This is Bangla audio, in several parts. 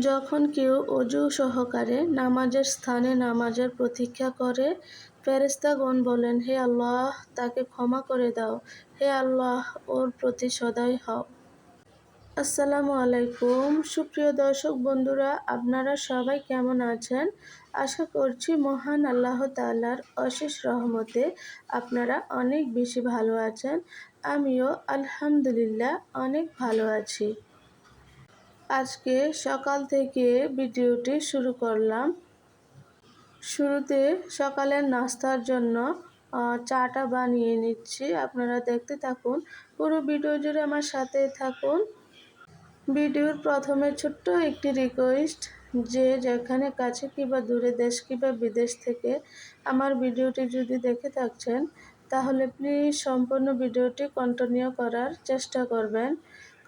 যখন কেউ অজু সহকারে নামাজের স্থানে নামাজের প্রতীক্ষা করে, ফেরেশতাগণ বলেন, হে আল্লাহ, তাকে ক্ষমা করে দাও। হে আল্লাহ, ওর প্রতি সদয় হও। আসসালামু আলাইকুম। সুপ্রিয় দর্শক বন্ধুরা, আপনারা সবাই কেমন আছেন? আশা করছি মহান আল্লাহ তাআলার অশেষ রহমতে আপনারা অনেক বেশি ভালো আছেন। আমিও আলহামদুলিল্লাহ অনেক ভালো আছি। আজকে সকাল থেকে ভিডিওটি শুরু করলাম। শুরুতে সকালের নাস্তার জন্য চাটা বানিয়ে নিচ্ছি। আপনারা দেখতে থাকুন, পুরো ভিডিও জুড়ে আমার সাথে থাকুন। ভিডিওর প্রথমে ছোট্ট একটি রিকোয়েস্ট, যে যেখানে কাছে কিংবা দূরে, দেশ কিংবা বিদেশ থেকে আমার ভিডিওটি যদি দেখে থাকছেন, তাহলে প্লিজ সম্পূর্ণ ভিডিওটি কন্টিনিউ করার চেষ্টা করবেন,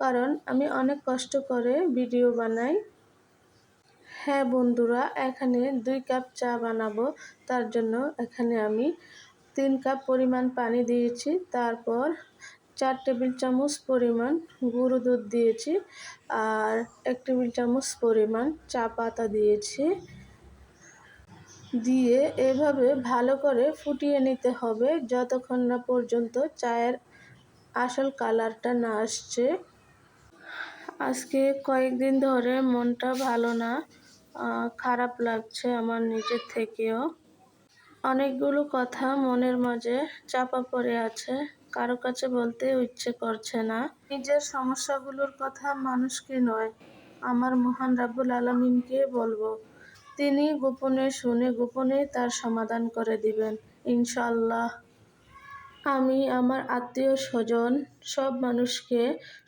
কারণ আমি অনেক কষ্ট করে ভিডিও বানাই। হ্যাঁ বন্ধুরা, এখানে 2 কাপ চা বানাবো, তার জন্য এখানে আমি 3 কাপ পরিমাণ পানি দিয়েছি। তারপর 4 টেবিল চামচ পরিমাণ গুঁড়ো দুধ দিয়েছি, আর 1 টেবিল চামচ পরিমাণ চা পাতা দিয়েছি। দিয়ে এভাবে ভালো করে ফুটিয়ে নিতে হবে যতক্ষণ না পর্যন্ত চায়ের আসল কালারটা না আসছে। আজকে কয়েকদিন ধরে মনটা ভালো না, খারাপ লাগছে আমার নিজের থেকেও। অনেকগুলো কথা মনের মাঝে চাপা পড়ে আছে, কারো কাছে বলতে ইচ্ছে করছে না। নিজের সমস্যাগুলোর কথা মানুষকে নয়, আমার মহান রাব্বুল আলামিনকে বলবো। তিনি গোপনে শুনে গোপনে তার সমাধান করে দিবেন ইনশাআল্লাহ। আমি আমার আত্মীয় স্বজন সব মানুষকে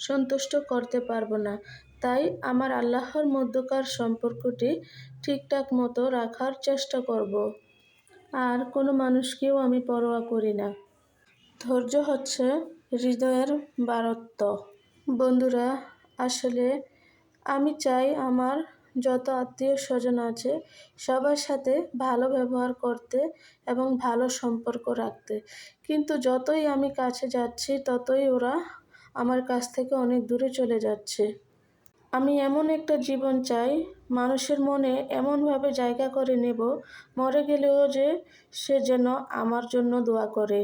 সন্তুষ্ট করতে পারবো না, তাই আমার আল্লাহর মধ্যকার সম্পর্কটি ঠিকঠাক মতো রাখার চেষ্টা করব। আর কোনো মানুষকেও আমি পরোয়া করি না। ধৈর্য হচ্ছে হৃদয়ের বারত্ব। বন্ধুরা, আসলে আমি চাই আমার যত আত্মীয় স্বজন আছে সবার সাথে ভালো ব্যবহার করতে এবং ভালো সম্পর্ক রাখতে, কিন্তু যতই আমি কাছে যাচ্ছি ততই ওরা আমার কাছ থেকে অনেক দূরে চলে যাচ্ছে। আমি এমন একটা জীবন চাই, মানুষের মনে এমনভাবে জায়গা করে নেব, মরে গেলেও যে সে যেন আমার জন্য দোয়া করে,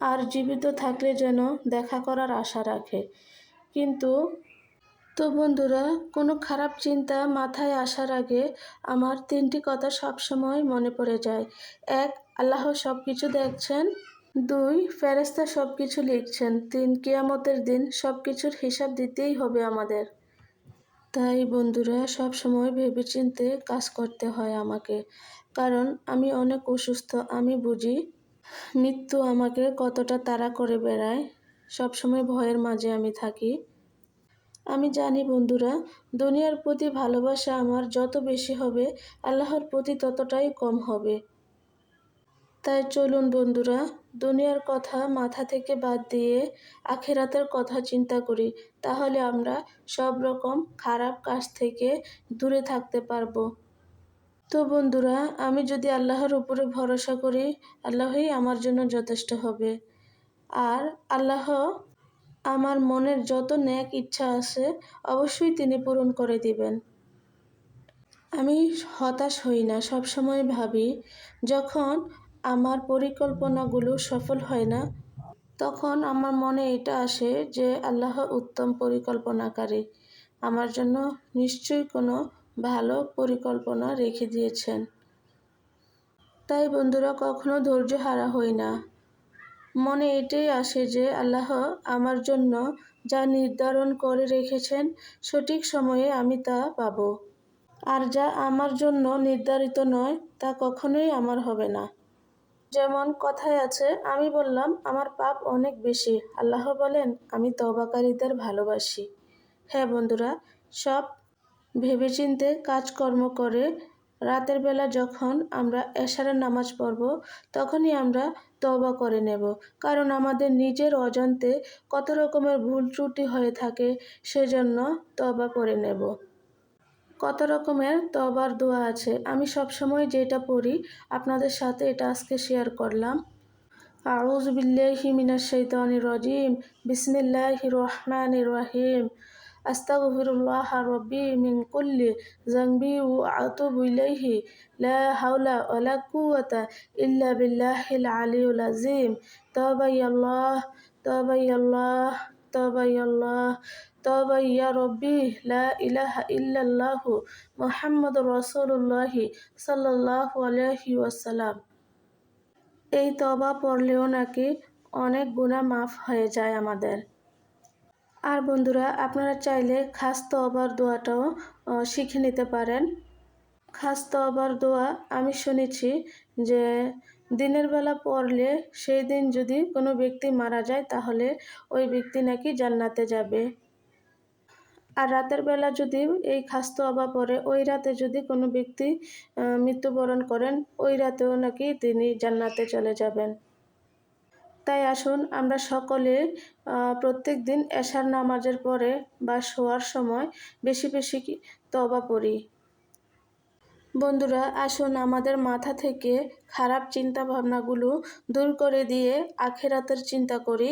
আর জীবিত থাকলে যেন দেখা করার আশা রাখে। কিন্তু বন্ধুরা, কোনো খারাপ চিন্তা মাথায় আসার আগে আমার 3টি কথা সবসময় মনে পড়ে যায়। 1, আল্লাহ সব কিছু দেখছেন। 2, ফেরেশতা সব কিছু লিখছেন। 3, কিয়ামতের দিন সব কিছুর হিসাব দিতেই হবে আমাদের। তাই বন্ধুরা, সবসময় ভেবেচিন্তে কাজ করতে হয় আমাকে, কারণ আমি অনেক অসুস্থ। আমি বুঝি মৃত্যু আমাকে কতটা তাড়া করে বেড়ায়, সবসময় ভয়ের মাঝে আমি থাকি। আমি জানি বন্ধুরা, দুনিয়ার প্রতি ভালোবাসা আমার যত বেশি হবে, আল্লাহর প্রতি ততটাই কম হবে। তাই চলুন বন্ধুরা, দুনিয়ার কথা মাথা থেকে বাদ দিয়ে আখিরাতের কথা চিন্তা করি, তাহলে আমরা সব রকম খারাপ কাজ থেকে দূরে থাকতে পারবো। বন্ধুরা, আমি যদি আল্লাহর উপরে ভরসা করি, আল্লাহই আমার জন্য যথেষ্ট হবে। আর আল্লাহ আমার মনের যত নেক ইচ্ছা আছে অবশ্যই তিনি পূরণ করে দিবেন। আমি হতাশ হই না, সবসময় ভাবি, যখন আমার পরিকল্পনাগুলো সফল হয় না, তখন আমার মনে এটা আসে যে আল্লাহ উত্তম পরিকল্পনাকারী, আমার জন্য নিশ্চয়ই কোনো ভালো পরিকল্পনা রেখে দিয়েছেন। তাই বন্ধুরা, কখনো ধৈর্য হারা হই না। মনে এটাই আসে যে আল্লাহ আমার জন্য যা নির্ধারণ করে রেখেছেন, সঠিক সময়ে আমি তা পাব। আর যা আমার জন্য নির্ধারিত নয়, তা কখনোই আমার হবে না। যেমন কথায় আছে, আমি বললাম আমার পাপ অনেক বেশি, আল্লাহ বলেন আমি তওবাকারীদের ভালোবাসি। হ্যাঁ বন্ধুরা, সব ভেবেচিন্তে কাজকর্ম করে রাতের বেলা যখন আমরা এশারের নামাজ পড়ব, তখনই আমরা তওবা করে নেব, কারণ আমাদের নিজের অজান্তে কত রকমের ভুল ত্রুটি হয়ে থাকে, সেজন্য তওবা করে নেব। কত রকমের তওবার দোয়া আছে, আমি সবসময় যেটা পড়ি আপনাদের সাথে এটা আজকে শেয়ার করলাম। আউযু বিল্লাহি মিনাশ শাইতানির রাজিম, বিসমিল্লাহির রহমানির রহিম। আস্তাগফিরুল্লাহ রব্বি মিন কুল্লি যামবি ওয়া আতুবু ইলাইহি লা হাওলা ওয়ালা কুওয়াতা ইল্লা বিল্লাহিল আলিয়্যিল আযীম। তাওবা ইলাল্লাহ, তাওবা ইলাল্লাহ, তাওবা ইলাল্লাহ, তাওবা ইয়া রব্বি লা ইলাহা ইল্লাল্লাহু মুহাম্মাদুর রাসূলুল্লাহ সাল্লাল্লাহু আলাইহি ওয়াসাল্লাম। এই তওবা পড়লেও নাকি অনেক গুনাহ মাফ হয়ে যায় আমাদের। আর বন্ধুরা, আপনারা চাইলে খাস তওবার দোয়াটাও শিখে নিতে পারেন। খাস তওবার দোয়া আমি শুনেছি যে দিনের বেলা পড়লে সেই দিন যদি কোনো ব্যক্তি মারা যায় তাহলে ওই ব্যক্তি নাকি জান্নাতে যাবে। আর রাতের বেলা যদি এই খাস তওবা পড়ে ওই রাতে যদি কোনো ব্যক্তি মৃত্যুবরণ করেন ওই রাতেও নাকি তিনি জান্নাতে চলে যাবেন। তাই আসুন আমরা সকলে প্রত্যেক দিন এশার নামাজের পরে বা শোয়ার সময় বেশি বেশি তওবা পড়ি। বন্ধুরা, আসুন আমাদের মাথা থেকে খারাপ চিন্তা ভাবনাগুলো দূর করে দিয়ে আখিরাতের চিন্তা করি।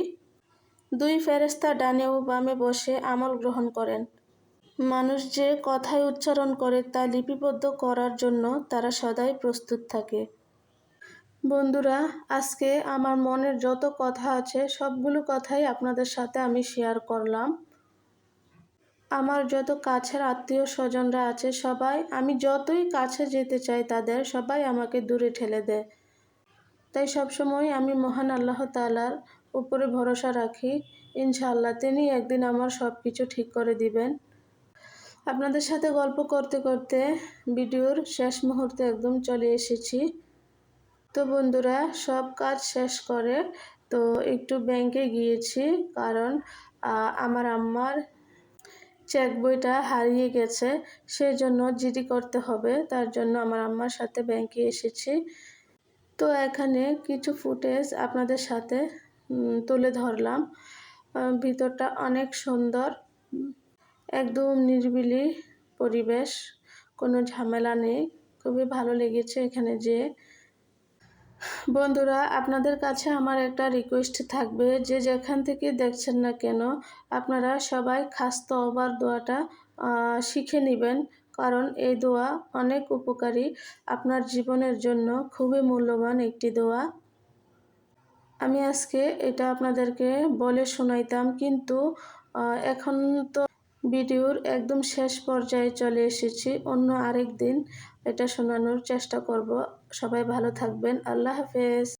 দুই ফেরেশতা ডানে ও বামে বসে আমল গ্রহণ করেন। মানুষ যে কথাই উচ্চারণ করে তা লিপিবদ্ধ করার জন্য তারা সদাই প্রস্তুত থাকে। বন্ধুরা, আজকে আমার মনের যত কথা আছে সবগুলো কথাই আপনাদের সাথে আমি শেয়ার করলাম। আমার যত কাছের আত্মীয় স্বজনরা আছে সবাই, আমি যতই কাছে যেতে চাই তাদের সবাই আমাকে দূরে ঠেলে দেয়। তাই সবসময় আমি মহান আল্লাহ তাআলার উপরে ভরসা রাখি। ইনশাআল্লাহ তিনি একদিন আমার সব কিছু ঠিক করে দিবেন। আপনাদের সাথে গল্প করতে করতে ভিডিওর শেষ মুহূর্তে একদম চলে এসেছি। তো বন্ধুরা, সব কাজ শেষ করে তো একটু ব্যাংকে গিয়েছি, কারণ আমার আম্মার চেক বইটা হারিয়ে গেছে, সেই জন্য জিডি করতে হবে। তার জন্য আমার আম্মার সাথে ব্যাংকে এসেছি। তো এখানে কিছু ফুটেজ আপনাদের সাথে তুলে ধরলাম। ভিতরটা অনেক সুন্দর, একদম নিরিবিলি পরিবেশ, কোনো ঝামেলা নেই। খুবই ভালো লেগেছে এখানে যেয়ে। বন্ধুরা, আপনাদের কাছে আমার একটা রিকোয়েস্ট থাকবে, যে যেখান থেকে দেখছেন না কেন আপনারা সবাই খাস তওবার দোয়াটা শিখে নেবেন, কারণ এই দোয়া অনেক উপকারী, আপনার জীবনের জন্য খুবই মূল্যবান একটি দোয়া। আমি আজকে এটা আপনাদেরকে বলে শোনাইতাম, কিন্তু এখন তো ভিডিওর একদম শেষ পর্যায়ে চলে এসেছি। অন্য আরেক দিন এটা শোনানোর চেষ্টা করব। সবাই ভালো থাকবেন। আল্লাহ হাফেজ।